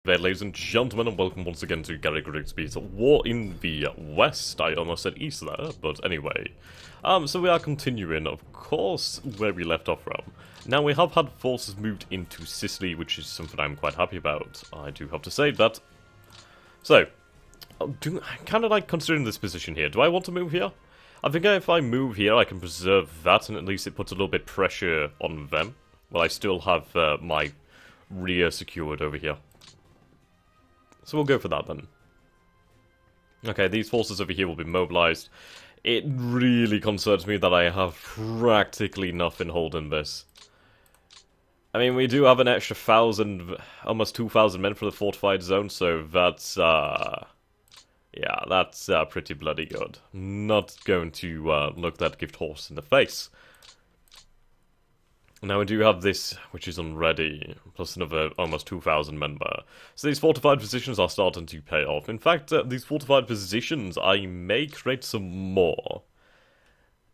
There, ladies and gentlemen, and welcome once again to Grigsby's War in the West. I almost said East there, but anyway. So we are continuing, of course, where we left off from. Now, we have had forces moved into Sicily, which is something I'm quite happy about. I do have to say that. So, kind of like considering this position here, do I want to move here? I think if I move here, I can preserve that, and at least it puts a little bit pressure on them. Well, I still have my rear secured over here. So we'll go for that then. Okay, these forces over here will be mobilized. It really concerns me that I have practically nothing holding this. I mean, we do have an extra 1,000, almost 2,000 men for the fortified zone, so that's, yeah, that's pretty bloody good. Not going to look that gift horse in the face. Now we do have this, which is unready, plus another almost 2,000 men there. So these fortified positions are starting to pay off. In fact, these fortified positions, I may create some more.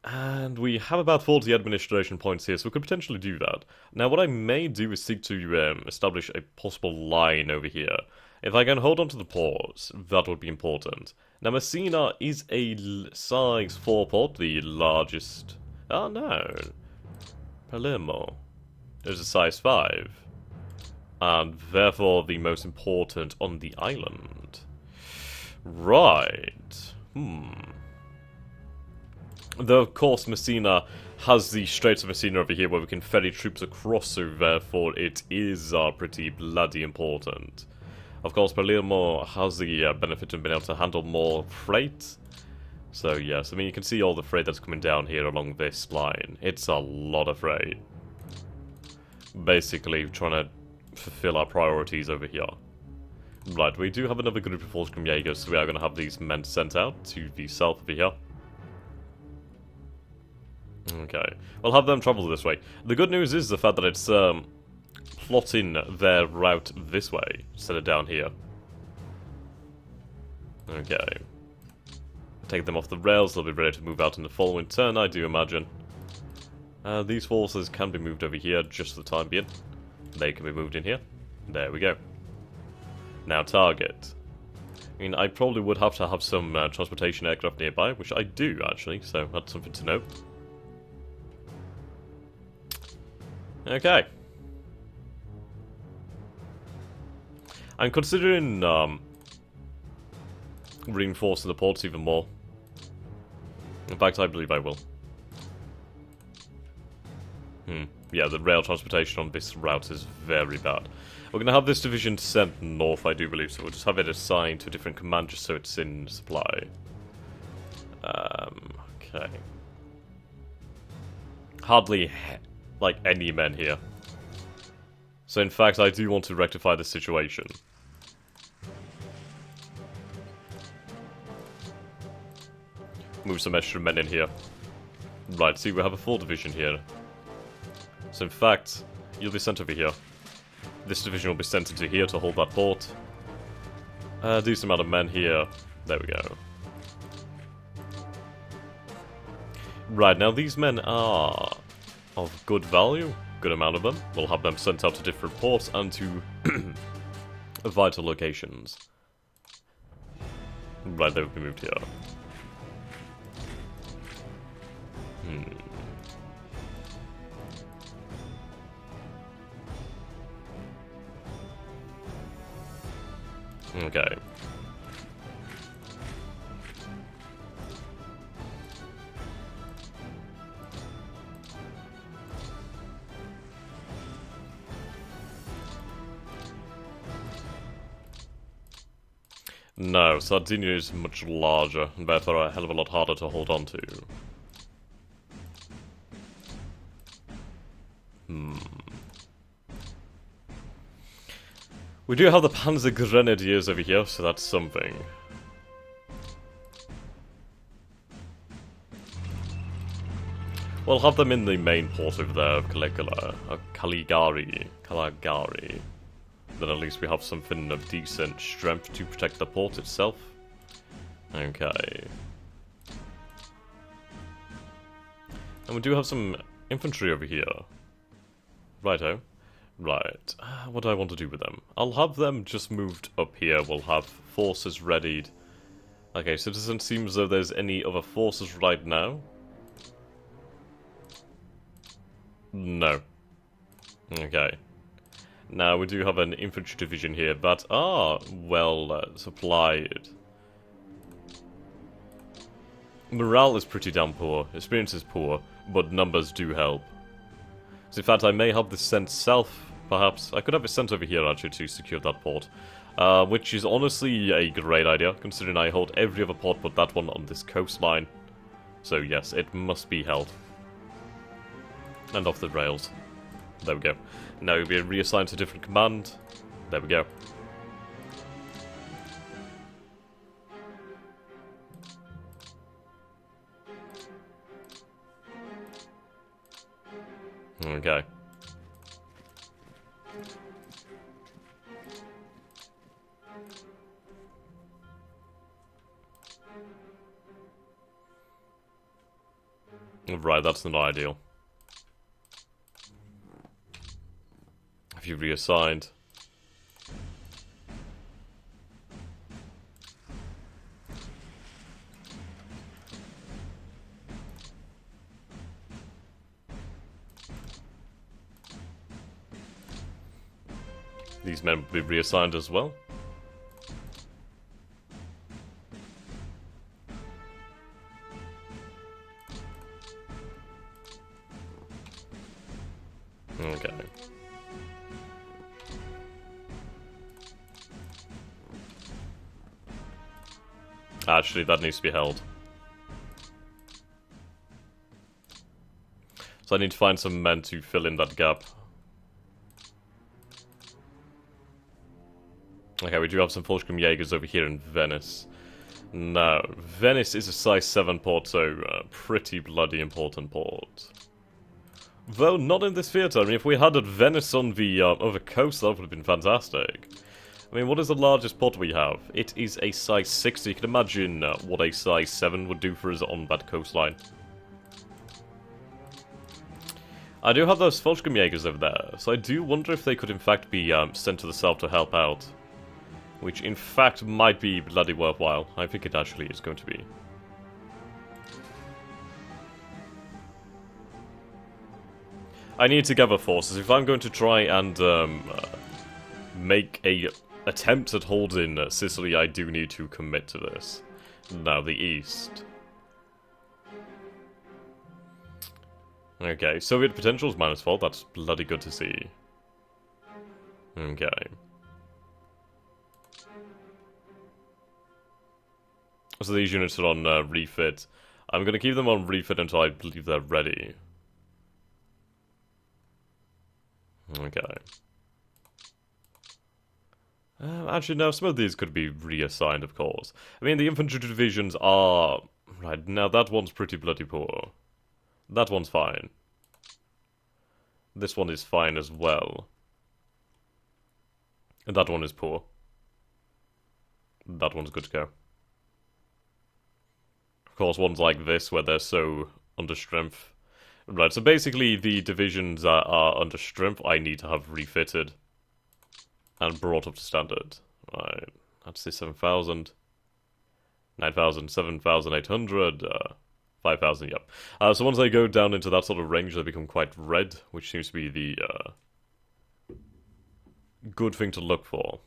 And we have about 40 administration points here, so we could potentially do that. Now what I may do is seek to establish a possible line over here. If I can hold on to the ports, that would be important. Now Messina is a size 4 port, the largest... Oh no... Palermo is a size 5, and therefore the most important on the island. Right. Though, of course, Messina has the Straits of Messina over here where we can ferry troops across, so therefore it is pretty bloody important. Of course, Palermo has the benefit of being able to handle more freight. So yes, I mean you can see all the freight that's coming down here along this line. It's a lot of freight. Basically trying to fulfill our priorities over here. Right, we do have another group of Volksgrim Jaegers, so we are going to have these men sent out to the south over here. Okay, we'll have them travel this way. The good news is the fact that it's plotting their route this way, instead of down here. Okay. Take them off the rails, they'll be ready to move out in the following turn, I do imagine. These forces can be moved over here just for the time being. They can be moved in here. There we go. Now target. I mean, I probably would have to have some transportation aircraft nearby, which I do actually, so that's something to note. Okay. I'm considering reinforcing the ports even more. In fact, I believe I will. Yeah, the rail transportation on this route is very bad. We're going to have this division sent north, I do believe, so we'll just have it assigned to a different command just so it's in supply. Okay. Hardly, like, any men here. So in fact, I do want to rectify this situation. Move some extra men in here. Right, see, we have a full division here. So in fact, you'll be sent over here. This division will be sent into here to hold that port. Decent amount of men here. There we go. Right, now these men are of good value. Good amount of them. We'll have them sent out to different ports and to vital locations. Right, they will be moved here. Okay. No, Sardinia is much larger, and therefore a hell of a lot harder to hold on to. We do have the Panzer Grenadiers over here, so that's something. We'll have them in the main port over there of Caligula, or Caligari. Then at least we have something of decent strength to protect the port itself. Okay. And we do have some infantry over here. Righto. Right. What do I want to do with them? I'll have them just moved up here. We'll have forces readied. Okay, so it doesn't seem as though there's any other forces right now. No. Okay. Now, we do have an infantry division here that are well supplied. Morale is pretty damn poor. Experience is poor, but numbers do help. So in fact, I may have this sent south, perhaps. I could have it sent over here, actually, to secure that port. Which is honestly a great idea, considering I hold every other port but that one on this coastline. So yes, it must be held. And off the rails. There we go. Now you'll be reassigned to a different command. There we go. Okay. Right, that's not ideal. Have you reassigned? These men will be reassigned as well. Okay. Actually, that needs to be held. So I need to find some men to fill in that gap. Okay, we do have some Volkswagen Jaegers over here in Venice. Now, Venice is a size 7 port, so pretty bloody important port. Though not in this theatre. I mean, if we had Venice on the other coast, that would have been fantastic. I mean, what is the largest port we have? It is a size 6, so you can imagine what a size 7 would do for us on that coastline. I do have those Volkswagen Jaegers over there, so I do wonder if they could in fact be sent to the south to help out. Which in fact might be bloody worthwhile. I think it actually is going to be. I need to gather forces. If I'm going to try and make a attempt at holding Sicily, I do need to commit to this. Now, the east. Okay, Soviet potential is -4. That's bloody good to see. Okay. So these units are on refit. I'm going to keep them on refit until I believe they're ready. Okay. Actually, no, some of these could be reassigned, of course. I mean, the infantry divisions are... Right, now that one's pretty bloody poor. That one's fine. This one is fine as well. And that one is poor. That one's good to go. Of course, ones like this, where they're so under strength. Right, so basically the divisions that are under strength, I need to have refitted. And brought up to standard. Right, that's the 7,000. 9,000, 7,800, 5,000, yep. So once they go down into that sort of range, they become quite red, which seems to be the good thing to look for.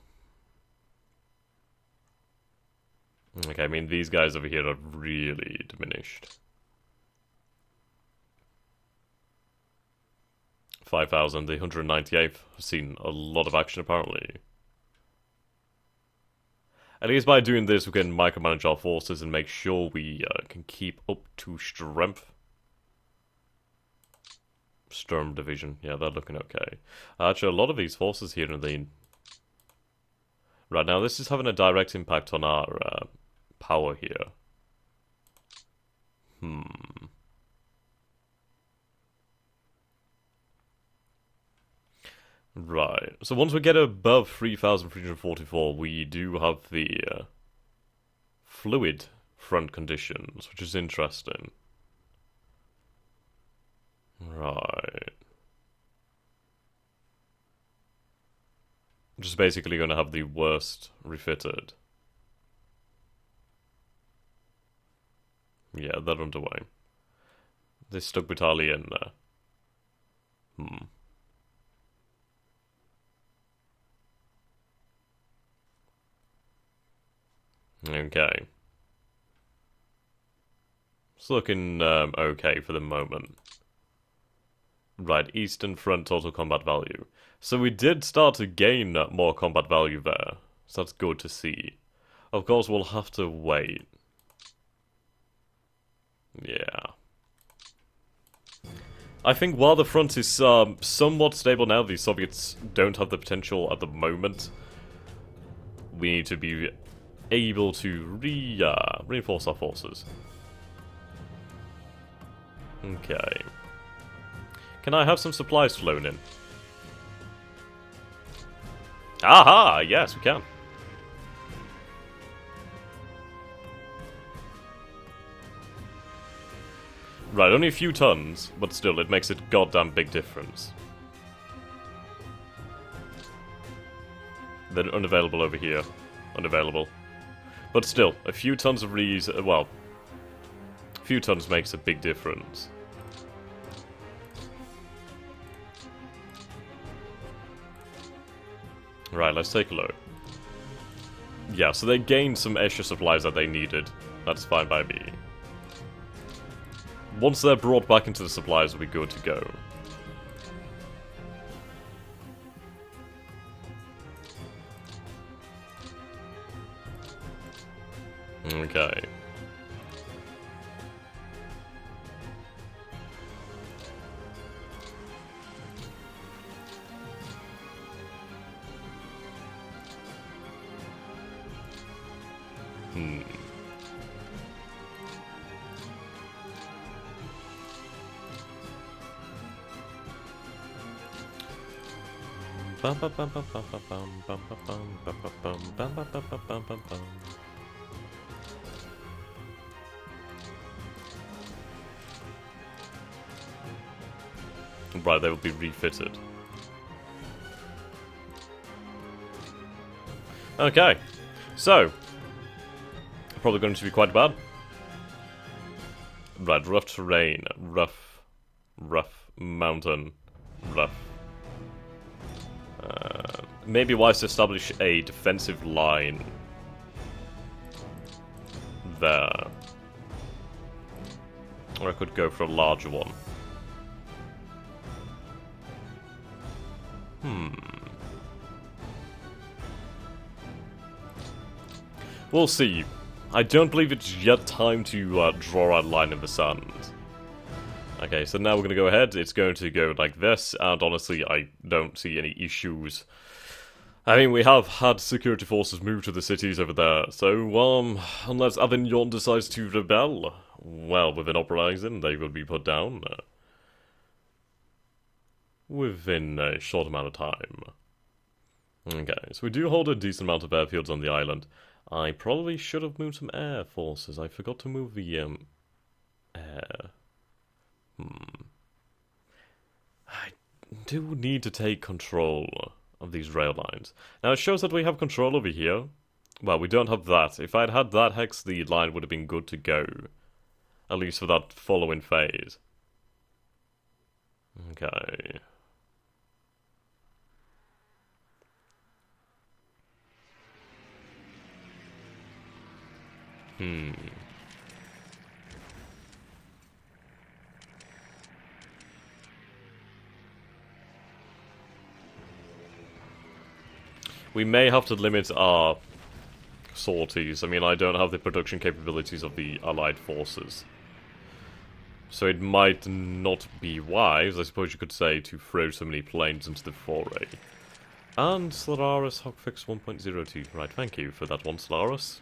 Okay, I mean, these guys over here are really diminished. 5,000, the 198th have seen a lot of action, apparently. At least by doing this, we can micromanage our forces and make sure we can keep up to strength. Storm Division, yeah, they're looking okay. Actually, a lot of these forces here in the... Right, now this is having a direct impact on our power here. Right, so once we get above 3,344, we do have the fluid front conditions, which is interesting. Right. Which is basically going to have the worst refitted. Yeah, they're underway. They stuck battalion there. Okay. It's looking okay for the moment. Right, Eastern Front total combat value. So we did start to gain more combat value there. So that's good to see. Of course, we'll have to wait. Yeah. I think while the front is somewhat stable now, the Soviets don't have the potential at the moment. We need to be able to reinforce our forces. Okay. Can I have some supplies flown in? Aha! Yes, we can. Right, only a few tons, but still, it makes a goddamn big difference. They're unavailable over here. Unavailable. But still, a few tons of these, well, a few tons makes a big difference. Right, let's take a look. Yeah, so they gained some extra supplies that they needed. That's fine by me. Once they're brought back into the supplies, we'll be good to go. Okay. Right, they will be refitted. Okay, so probably going to be quite bad. Right, rough terrain, rough mountain, rough. Maybe wise to establish a defensive line there. Or I could go for a larger one. We'll see. I don't believe it's yet time to draw a line in the sand. Okay, so now we're going to go ahead. It's going to go like this, and honestly, I don't see any issues. I mean, we have had security forces move to the cities over there, so, unless Avignon decides to rebel, well, with an uprising, they will be put down within a short amount of time. Okay, so we do hold a decent amount of airfields on the island. I probably should have moved some air forces. I forgot to move the, air. I do need to take control of these rail lines. Now, it shows that we have control over here. Well, we don't have that. If I'd had that hex, the line would have been good to go. At least for that following phase. Okay. We may have to limit our sorties. I mean, I don't have the production capabilities of the Allied forces. So it might not be wise, I suppose you could say, to throw so many planes into the foray. And Solaris Hotfix 1.02. Right, thank you for that one, Solaris.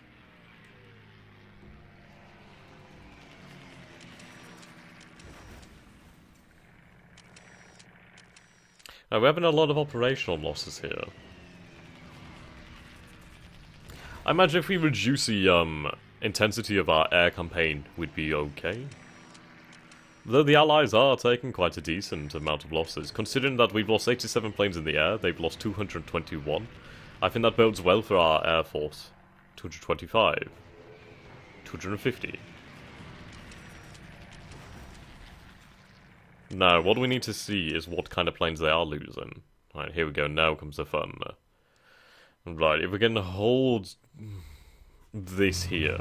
Now, we're having a lot of operational losses here. I imagine if we reduce the intensity of our air campaign, we'd be okay. Though the Allies are taking quite a decent amount of losses, considering that we've lost 87 planes in the air, they've lost 221. I think that bodes well for our Air Force. 225. 250. Now, what we need to see is what kind of planes they are losing. Right, here we go, now comes the fun. Right, if we can hold this here,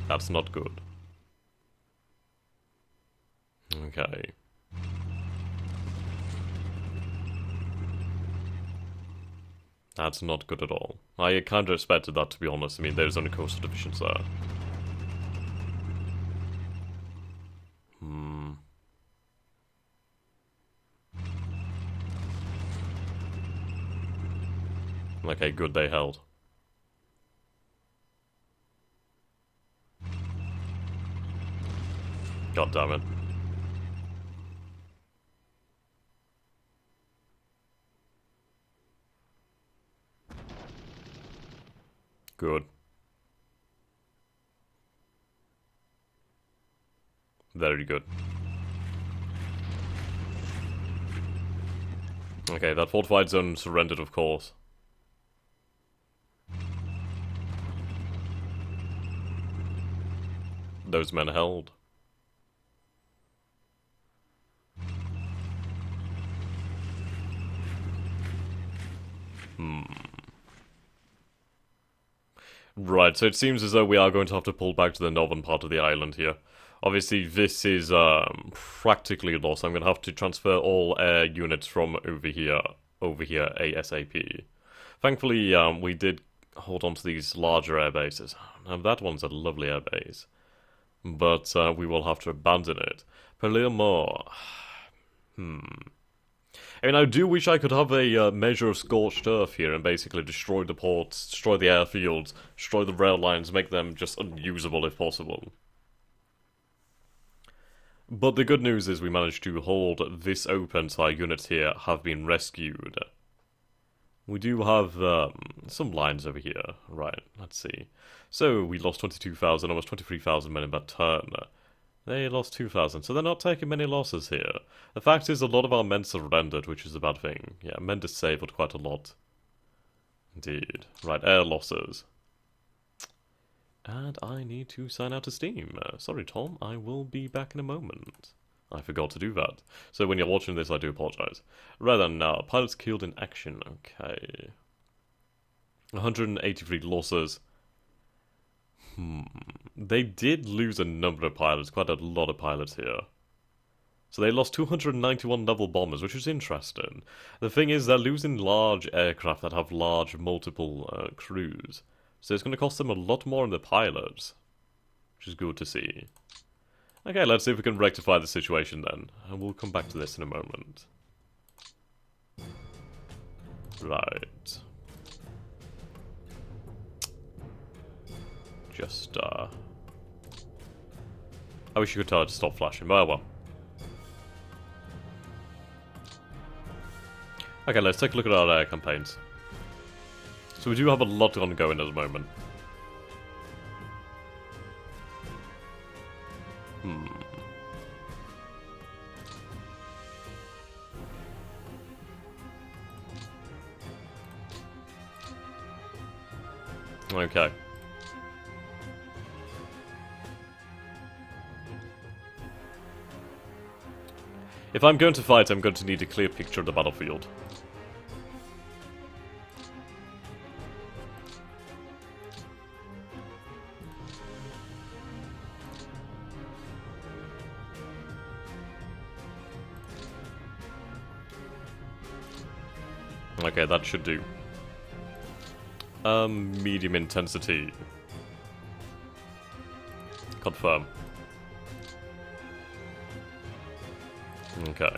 that's not good. Okay. That's not good at all. I kind of expected that, to be honest. I mean, there's only coastal divisions there. Okay, good, they held. God damn it. Good. Very good. Okay, that fortified zone surrendered, of course. Those men held. Right, so it seems as though we are going to have to pull back to the northern part of the island here. Obviously, this is practically lost. I'm going to have to transfer all air units from over here ASAP. Thankfully, we did hold on to these larger air bases. Now, that one's a lovely air base. But we will have to abandon it. Palermo. I mean, I do wish I could have a measure of scorched earth here and basically destroy the ports, destroy the airfields, destroy the rail lines, make them just unusable if possible. But the good news is we managed to hold this open, so our units here have been rescued. We do have some lines over here. Right, let's see. So we lost 22,000, almost 23,000 men in that turn. They lost 2,000, so they're not taking many losses here. The fact is, a lot of our men surrendered, which is a bad thing. Yeah, men disabled quite a lot. Indeed. Right, air losses. And I need to sign out of Steam. Sorry, Tom, I will be back in a moment. I forgot to do that. So when you're watching this, I do apologize. Right then, pilots killed in action. Okay. 183 losses. They did lose a number of pilots, quite a lot of pilots here. So they lost 291 naval bombers, which is interesting. The thing is, they're losing large aircraft that have large, multiple crews. So it's going to cost them a lot more on the pilots, which is good to see. Okay, let's see if we can rectify the situation then, and we'll come back to this in a moment. Right. Just, I wish you could tell it to stop flashing, but well. Okay, let's take a look at our air campaigns. So we do have a lot ongoing at the moment. Okay. If I'm going to fight, I'm going to need a clear picture of the battlefield. Okay, that should do. Medium intensity. Confirm. Okay.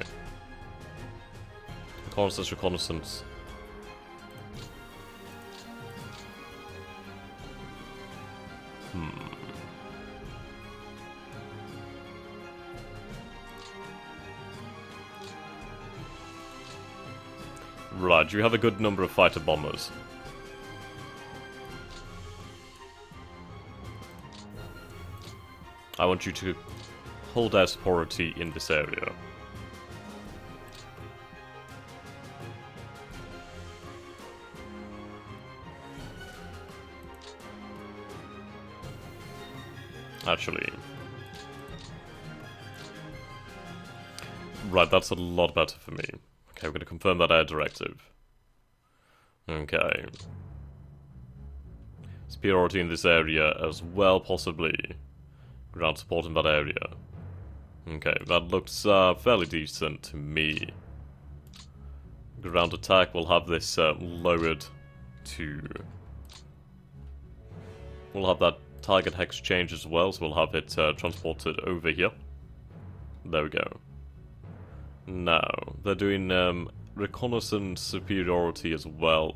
Reconnaissance, reconnaissance. Right, you have a good number of fighter bombers. I want you to hold air superiority in this area. Actually. Right, that's a lot better for me. Okay, we're going to confirm that air directive. Okay. Superiority in this area as well, possibly. Ground support in that area. Okay, that looks fairly decent to me. Ground attack, we'll have this lowered to... We'll have that target hex change as well, so we'll have it transported over here. There we go. Now, they're doing reconnaissance superiority as well.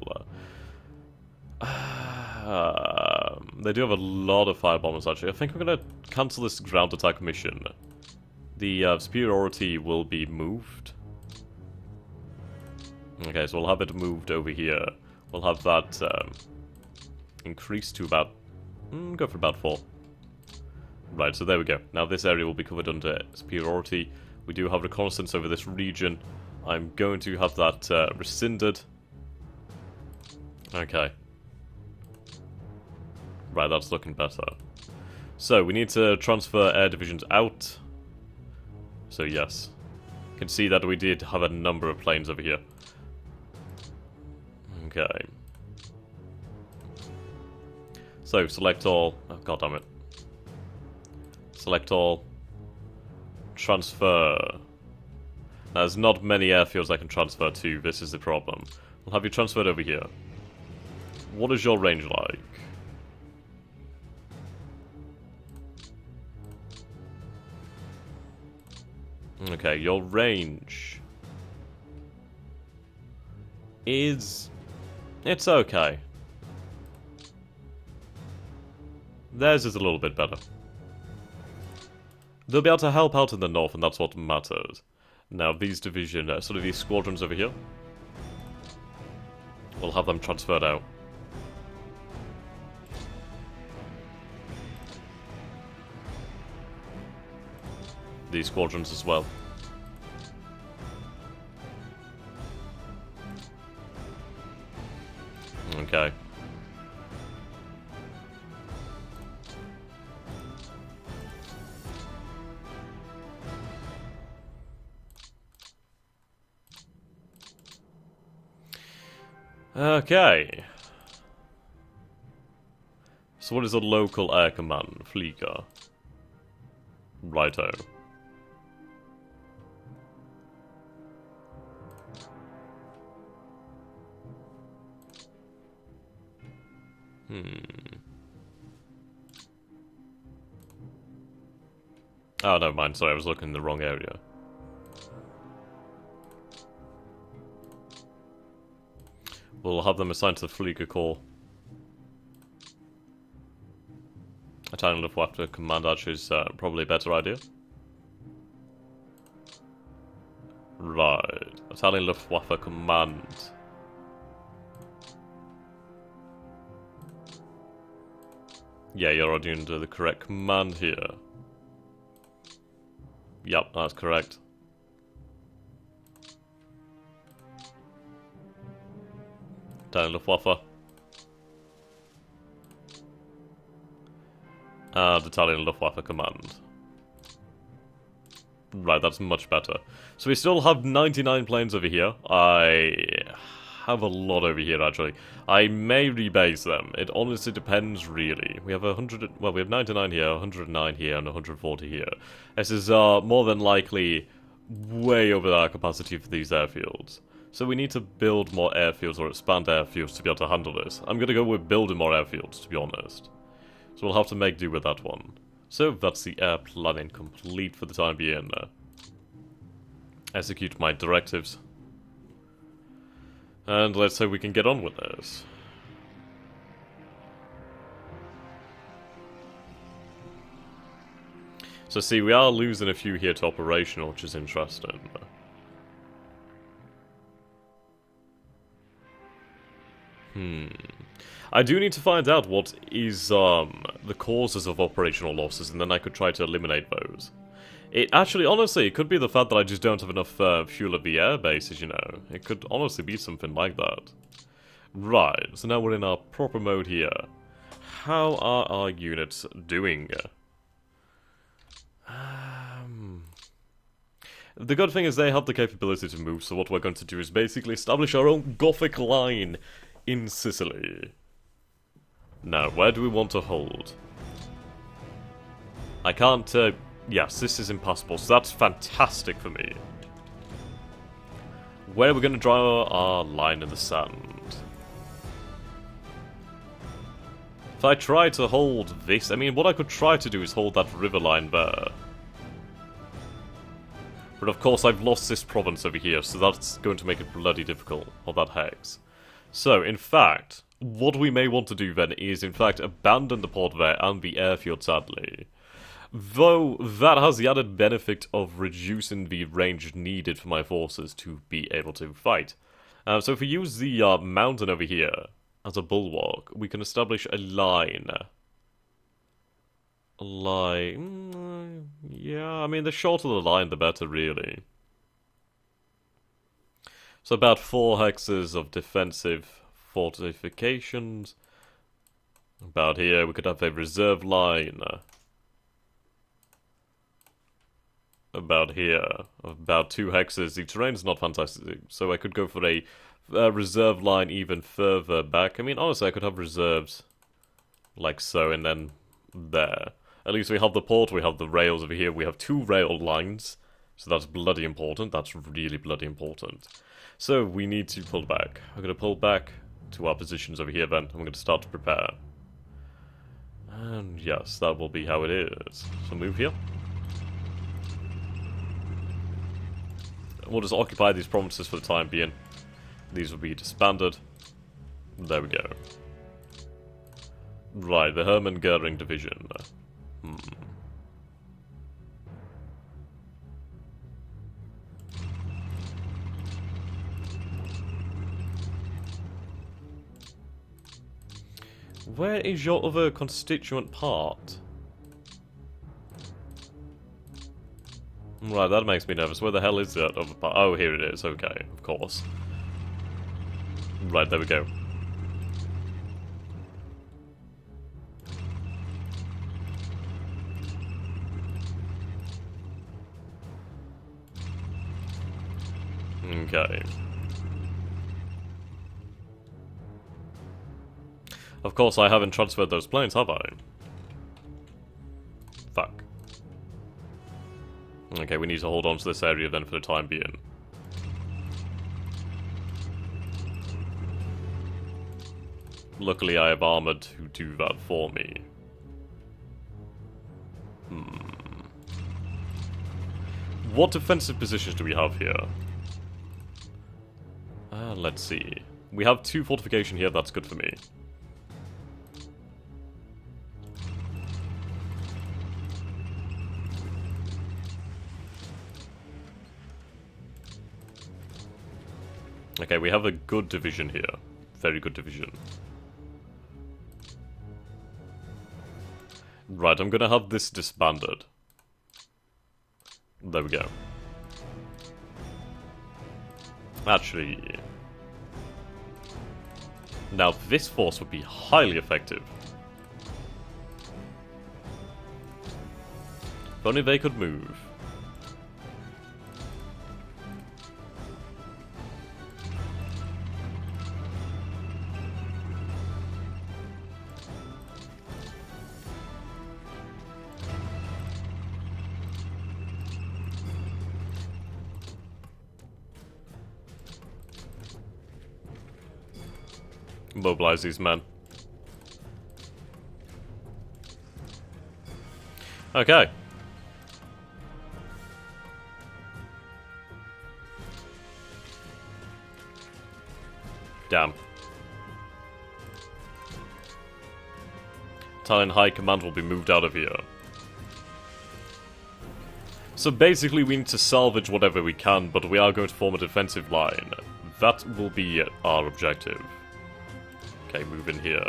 They do have a lot of firebombers actually. I think I'm going to cancel this ground attack mission. The superiority will be moved. Okay, so we'll have it moved over here. We'll have that increased to about... go for about 4. Right, so there we go. Now this area will be covered under superiority. We do have reconnaissance over this region. I'm going to have that rescinded. Okay. Right, that's looking better. So, we need to transfer air divisions out. So, yes. You can see that we did have a number of planes over here. Okay. So, select all. Oh, god damn it. Select all. Transfer. Now, there's not many airfields I can transfer to. This is the problem. I'll have you transferred over here. What is your range like? Okay, your range is... it's okay. Theirs is a little bit better. They'll be able to help out in the north, and that's what matters. Now, these division, sort of these squadrons over here, we'll have them transferred out. These squadrons as well. Okay. Okay. So what is a local air command? Fleeker. Righto. Oh, never mind. Sorry, I was looking in the wrong area. We'll have them assigned to the Fleeker Corps. Italian Luftwaffe Command actually is probably a better idea. Right. Italian Luftwaffe Command. Yeah, you're already under the correct command here. Yep, that's correct. Italian Luftwaffe. And Italian Luftwaffe Command. Right, that's much better. So we still have 99 planes over here. I have a lot over here, actually. I may rebase them. It honestly depends, really. We have 100... well, we have 99 here, 109 here, and 140 here. This is more than likely way over our capacity for these airfields. So we need to build more airfields or expand airfields to be able to handle this. I'm going to go with building more airfields, to be honest. So we'll have to make do with that one. So that's the air planning complete for the time being. Execute my directives. And let's hope we can get on with this. So see, we are losing a few here to operational, which is interesting. I do need to find out what is the causes of operational losses, and then I could try to eliminate those. It actually, honestly, it could be the fact that I just don't have enough fuel at the air bases, you know. It could honestly be something like that. Right, so now we're in our proper mode here. How are our units doing? The good thing is they have the capability to move, so what we're going to do is basically establish our own Gothic line in Sicily. Now, where do we want to hold? I can't, yes, this is impossible, so that's fantastic for me. Where are we going to draw our line in the sand? If I try to hold this, I mean, what I could try to do is hold that river line there. But of course I've lost this province over here, so that's going to make it bloody difficult, or that hex. So, in fact, what we may want to do then is, in fact, abandon the port there and the airfield, sadly. Though, that has the added benefit of reducing the range needed for my forces to be able to fight. So if we use the mountain over here as a bulwark, we can establish a line. Yeah, I mean, the shorter the line, the better, really. So about 4 hexes of defensive fortifications. About here, we could have a reserve line. About here, about 2 hexes. The terrain's not fantastic, so I could go for a reserve line even further back. I mean, honestly, I could have reserves like so, and then there. At least we have the port, we have the rails over here, we have 2 rail lines, so that's bloody important, that's really bloody important. So, we need to pull back. I'm going to pull back to our positions over here then, I'm going to start to prepare. And yes, that will be how it is. So move here. We'll just occupy these provinces for the time being. These will be disbanded. There we go. Right, the Hermann Goering Division. Where is your other constituent part? Right, that makes me nervous. Where the hell is that other part? Oh, here it is. Okay, of course. Right, there we go. Okay. Of course, I haven't transferred those planes, have I? Fuck. Okay, we need to hold on to this area then for the time being. Luckily, I have armored who do that for me. What defensive positions do we have here? Let's see. We have 2 fortification here, that's good for me. Okay, we have a good division here. Very good division. Right, I'm gonna have this disbanded. There we go. Actually... Now, this force would be highly effective. If only they could move. Mobilize these men. Okay. Damn. Italian High Command will be moved out of here. So basically we need to salvage whatever we can, but we are going to form a defensive line. That will be our objective. Okay, move in here.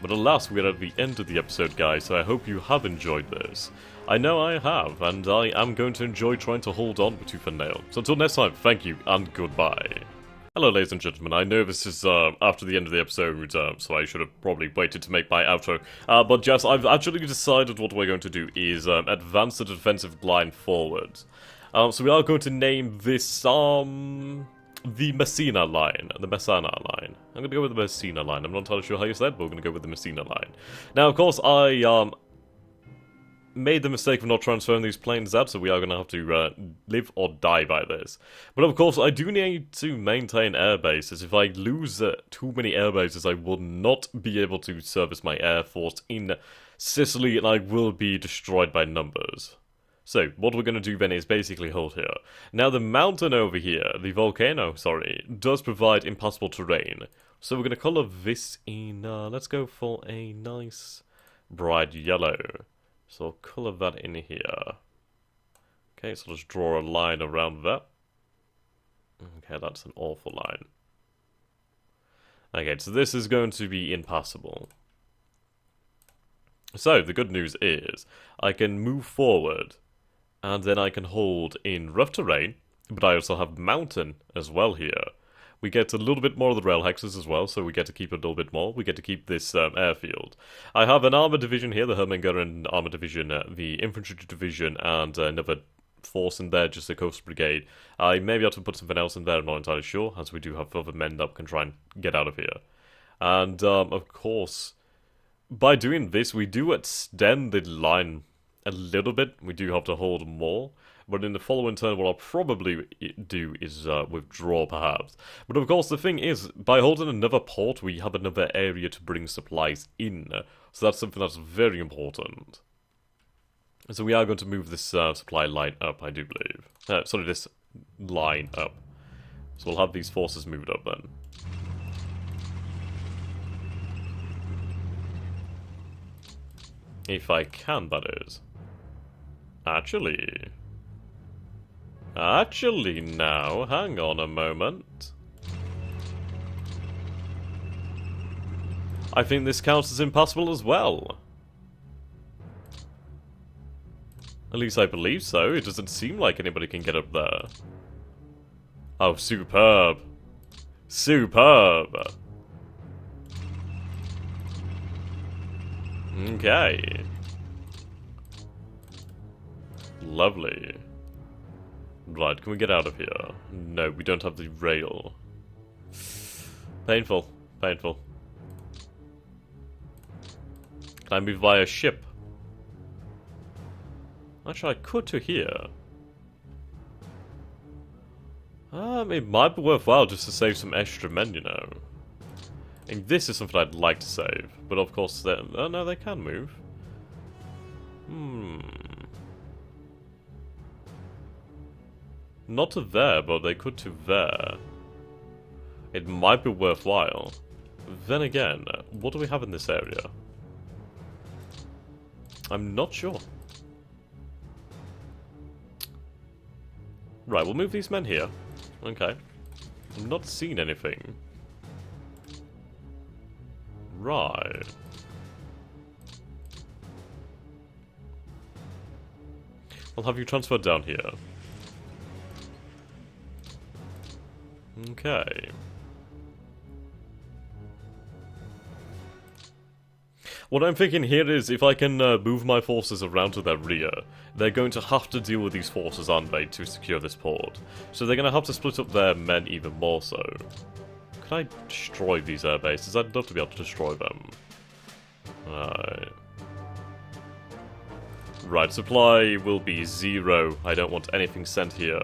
But alas, we're at the end of the episode, guys, so I hope you have enjoyed this. I know I have, and I am going to enjoy trying to hold on with tooth and nail. So until next time, thank you, and goodbye. Hello, ladies and gentlemen. I know this is after the end of the episode, so I should have probably waited to make my outro. But yes, I've actually decided what we're going to do is advance the defensive line forward. So we are going to name this, the Messina line. The Messana line. I'm going to go with the Messina line. I'm not entirely sure how you said, but we're going to go with the Messina line. Now, of course, I made the mistake of not transferring these planes out, so we are going to have to live or die by this. But of course, I do need to maintain air bases. If I lose too many air bases, I will not be able to service my air force in Sicily, and I will be destroyed by numbers. So, what we're going to do then is basically hold here. Now, the mountain over here, the volcano, sorry, does provide impassable terrain. So we're going to colour this in, let's go for a nice bright yellow. So I'll colour that in here. Okay, so let's draw a line around that. Okay, that's an awful line. Okay, so this is going to be impassable. So, the good news is, I can move forward, and then I can hold in rough terrain, but I also have mountain as well here. We get a little bit more of the rail hexes as well, so we get to keep a little bit more. We get to keep this airfield. I have an armor division here, the Hermann armor division, the infantry division, and another force in there, just the coast brigade. I may be able to put something else in there, I'm not entirely sure, as we do have other men that can try and get out of here. And, of course, by doing this, we do extend the line a little bit. We do have to hold more. But in the following turn, what I'll probably do is withdraw, perhaps. But of course, the thing is, by holding another port, we have another area to bring supplies in. So that's something that's very important. So we are going to move this supply line up, I do believe. Sorry, this line up. So we'll have these forces moved up then. If I can, that is. Actually, now, hang on a moment. I think this counts as impassable as well. At least I believe so. It doesn't seem like anybody can get up there. Oh, superb. Superb. Okay. Lovely. Right, can we get out of here? No, we don't have the rail. Painful. Painful. Can I move via ship? Actually, I could to here. It might be worthwhile just to save some extra men, you know. And this is something I'd like to save. But of course, oh no, they can move. Not to there, but they could to there. It might be worthwhile. Then again, what do we have in this area? I'm not sure. Right, we'll move these men here. Okay. I'm not seeing anything. Right. I'll have you transferred down here. Okay. What I'm thinking here is, if I can move my forces around to their rear, they're going to have to deal with these forces, aren't they, to secure this port. So they're going to have to split up their men even more so. Could I destroy these air bases? I'd love to be able to destroy them. Right. Right, supply will be 0. I don't want anything sent here.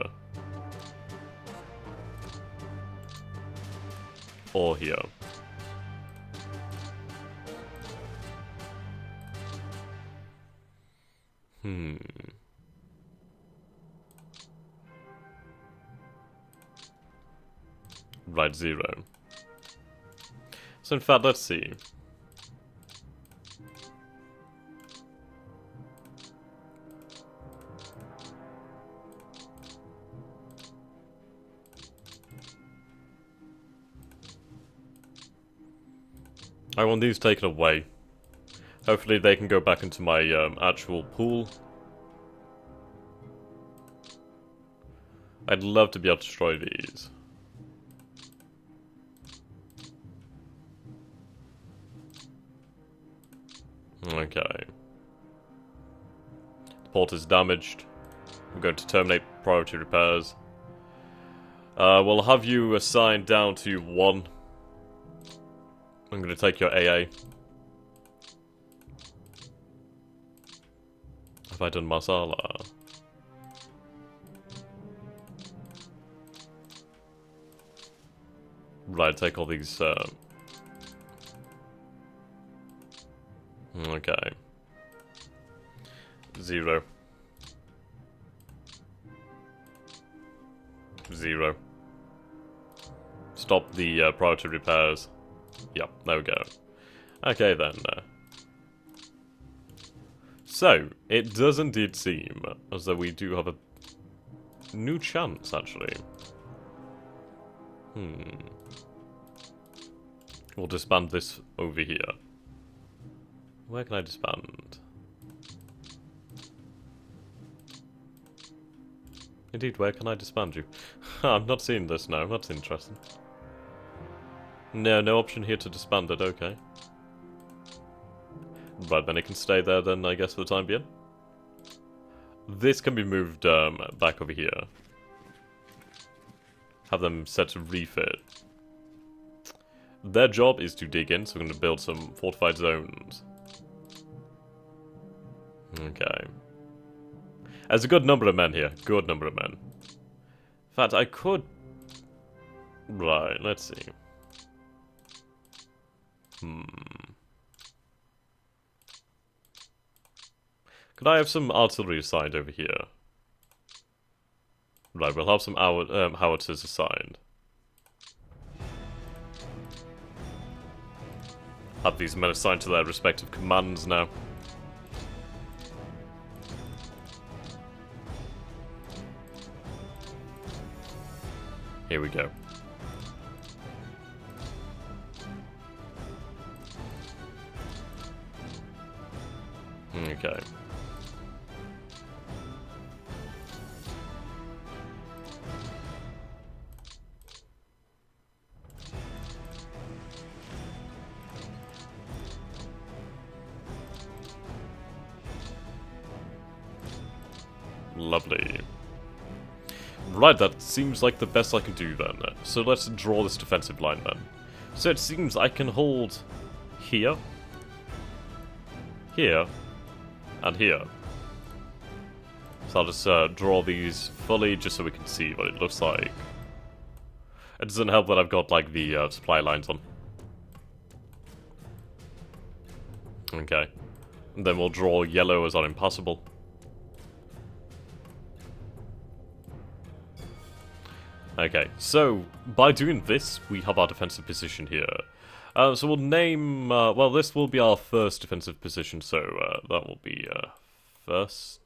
Or here. Right, 0. So in fact, let's see. I want these taken away. Hopefully they can go back into my actual pool. I'd love to be able to destroy these. Okay. The port is damaged. I'm going to terminate priority repairs. We'll have you assigned down to 1. I'm going to take your AA. Have I done Masala? Right, take all these, okay. 0. 0. Stop the priority repairs. Yep, there we go. Okay then. So, it does indeed seem as though we do have a new chance, actually. We'll disband this over here. Where can I disband? Indeed, where can I disband you? I'm not seeing this now, that's interesting. No option here to disband it, okay. Right, then it can stay there then, I guess, for the time being. This can be moved back over here. Have them set to refit. Their job is to dig in, so we're going to build some fortified zones. Okay. There's a good number of men here. Good number of men. In fact, I could... Right, let's see. Could I have some artillery assigned over here? Right, we'll have some howitzers assigned. Have these men assigned to their respective commands now. Here we go. Okay. Lovely. Right, that seems like the best I can do then. So let's draw this defensive line then. So it seems I can hold here, here, and here. So I'll just draw these fully just so we can see what it looks like. It doesn't help that I've got like the supply lines on. Okay. And then we'll draw yellow as impossible. Okay, so by doing this, we have our defensive position here. So we'll name, well, this will be our first defensive position, so that will be first.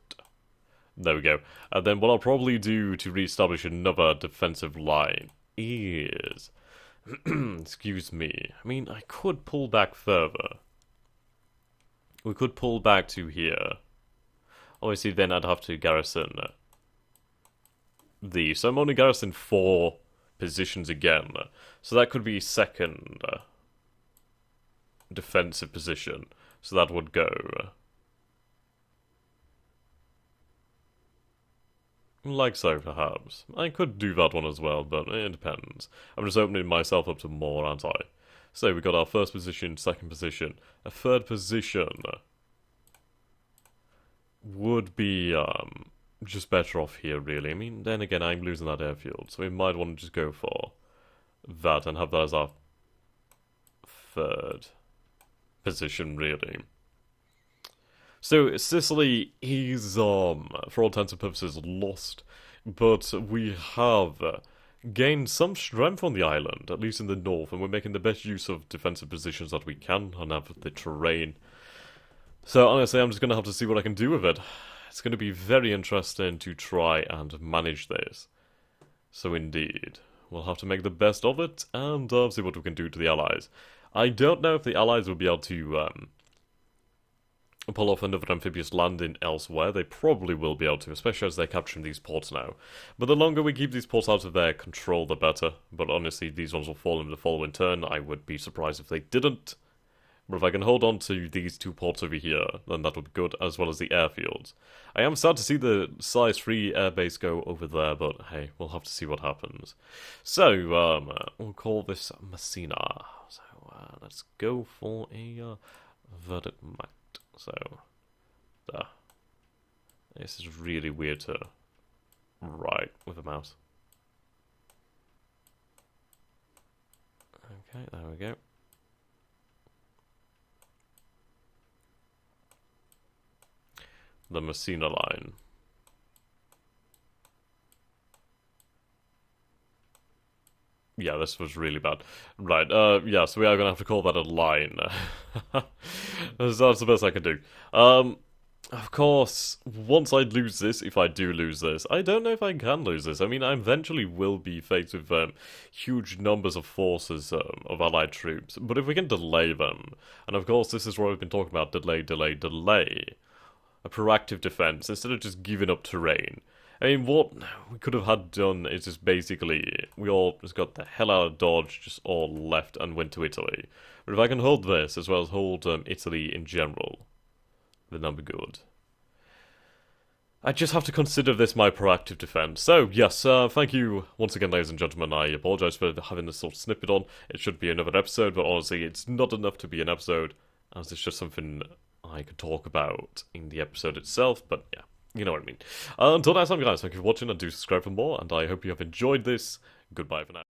There we go. And then what I'll probably do to re-establish another defensive line is... excuse me. I mean, I could pull back further. We could pull back to here. Obviously, then I'd have to garrison... So I'm only garrisoning 4 positions again. So that could be second defensive position. So that would go like so, perhaps. I could do that one as well, but it depends. I'm just opening myself up to more, aren't I? So we got our first position, second position. A third position would be just better off here, really. I mean, then again, I'm losing that airfield, so we might want to just go for that and have that as our third position, really. So, Sicily is, for all intents and purposes, lost, but we have gained some strength on the island, at least in the north, and we're making the best use of defensive positions that we can and have the terrain. So, honestly, I'm just going to have to see what I can do with it. It's going to be very interesting to try and manage this. So indeed, we'll have to make the best of it and see what we can do to the allies. I don't know if the Allies will be able to pull off another amphibious landing elsewhere. They probably will be able to, especially as they're capturing these ports now. But the longer we keep these ports out of their control, the better. But honestly, these ones will fall in the following turn. I would be surprised if they didn't. But if I can hold on to these 2 ports over here, then that would be good, as well as the airfields. I am sad to see the size 3 airbase go over there, but hey, we'll have to see what happens. So, we'll call this Messina. So, let's go for a verdict might. So, there. This is really weird to write with a mouse. Okay, there we go. The Messina line. Yeah, this was really bad. Right, yeah, so we are gonna have to call that a line. That's the best I can do. Of course, once I lose this, if I do lose this, I don't know if I can lose this. I mean, I eventually will be faced with huge numbers of forces of allied troops, but if we can delay them, and of course this is what we've been talking about, delay, delay, delay, a proactive defense, instead of just giving up terrain. I mean, what we could have had done is just basically, we all just got the hell out of Dodge, just all left and went to Italy. But if I can hold this, as well as hold Italy in general, then that'll be good. I just have to consider this my proactive defense. So, yes, thank you once again, ladies and gentlemen. I apologize for having this sort of snippet on. It should be another episode, but honestly, it's not enough to be an episode, as it's just something I could talk about in the episode itself, but yeah. You know what I mean. Until next time, guys, thank you for watching, and do subscribe for more, and I hope you have enjoyed this. Goodbye for now.